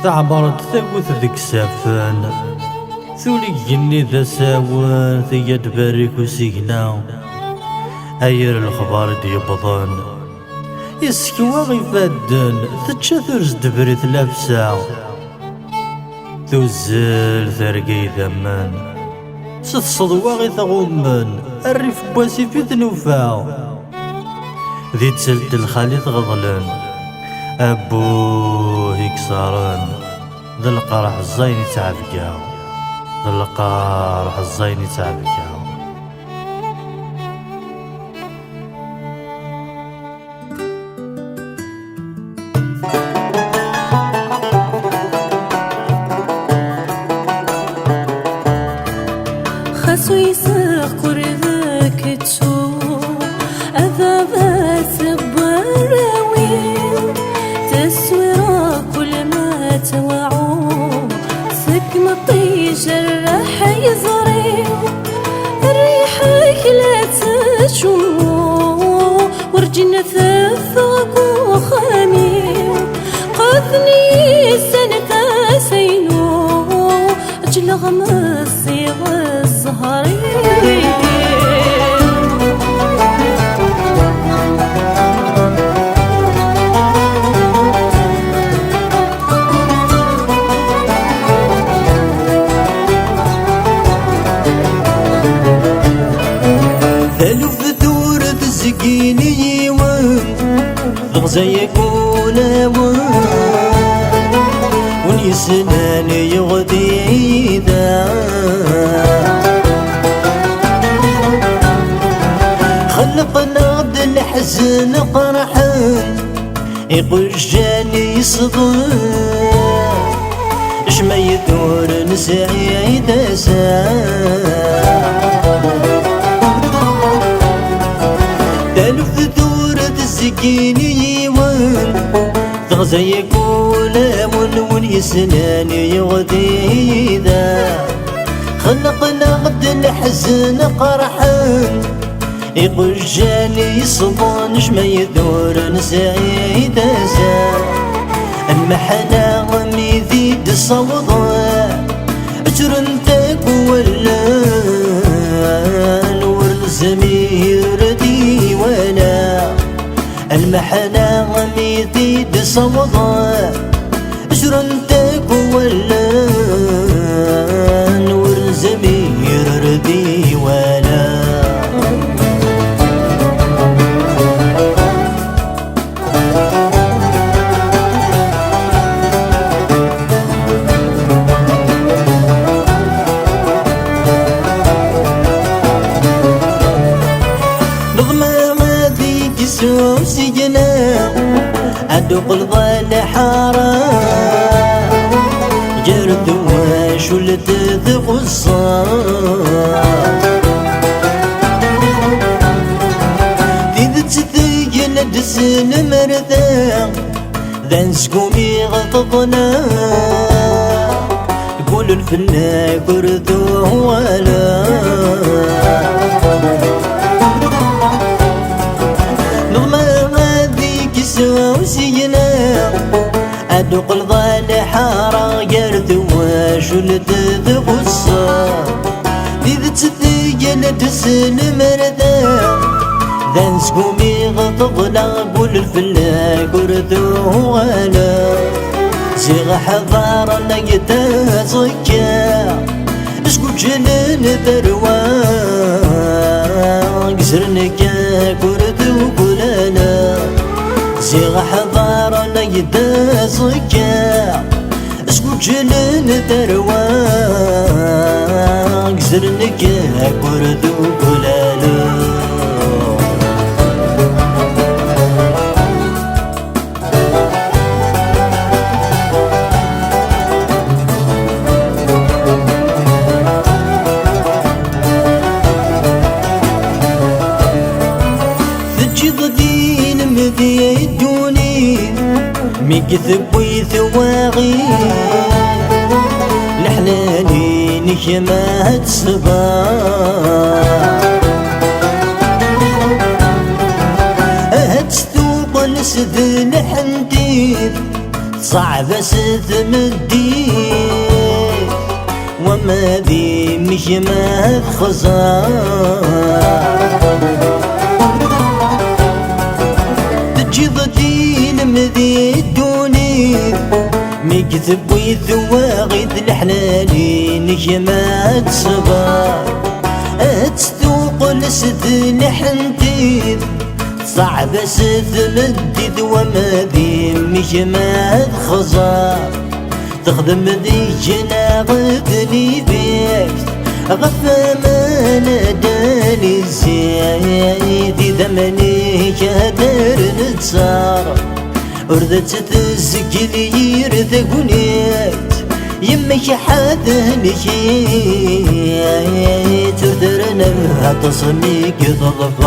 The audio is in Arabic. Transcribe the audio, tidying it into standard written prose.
تعبرت ثقوت ذيك سافن ثولي جني ذا ساون ثيا تبارك وسيقنا أير الخبار ديبضن يسكوا غيفادن تتشاثرز دبريت لابسا توزل ثرقي ذمن ستصدوا غي ثغومن الريف بواسي في ذنوفا ذي تسلت الخالي غضلن أبوه يكسرن ذا القرح الزين يتعبقاو ذا القرح الزين يتعبقاو خاصو يساق ذاك تشوف أذابات براوين تسويرا كل ما توعو سكن الطيش الراح يزري الريحة لا تشمو ورجنا ثفاق وخامي قاثني سنة سينو أجل غمسي والزهري تسقيني ضغزي يكون ونيسناني يغدي ذا خلقنا عبد الحزن قرحان يقول جاني صدر شما يدور نسعي دسا تسقيني تغزى يقول ون يسناني يغدي ذا خلقنا غد الحزن قرحان يقول جاني صبون شما يدور نسعي دسا المحنة غميذي دصوضا اجرنتك ولا والزمير دي ولا المحنة غميذي دصوضا اجرنتك ولا والزمير دي ولا سجنا أدق الظل حارة جرد وشلت ذغصة تذت ثقل دسن مرثا ذن سكومي غطضنا قول الفنا كردو ولا وسينا أدق الظل حارة جرد وشلت ذغصة ذي تثقل دسن مرثا ذن سكومي غضبنا قول الفلا كردو ولا زيغ حضارنا يتازكا اسكو جنن ذروا قسرنكا كردو كلنا زيغ حضارنا يدازكا اسكو جنن دروا قزرنك كردو كلالو ميكذب ويثواغي لحلالي نكمات صباح هات ستوق نسد لحندير صعب ستمدي وما ذي مش ما خزار تجي ضدي مذي الدوني مكذب ويثواغي الحلالي نجمات صبار تستوق لسد لحنتي صعب ستمدد وما ذي مجمات خزار تخدم ذي جناغتني بيك غفا ما ناداني الزايد ذمني قادر نتصار وردت تسجل ذقنيت يمك حدنك تردرنا تصنيك ضغط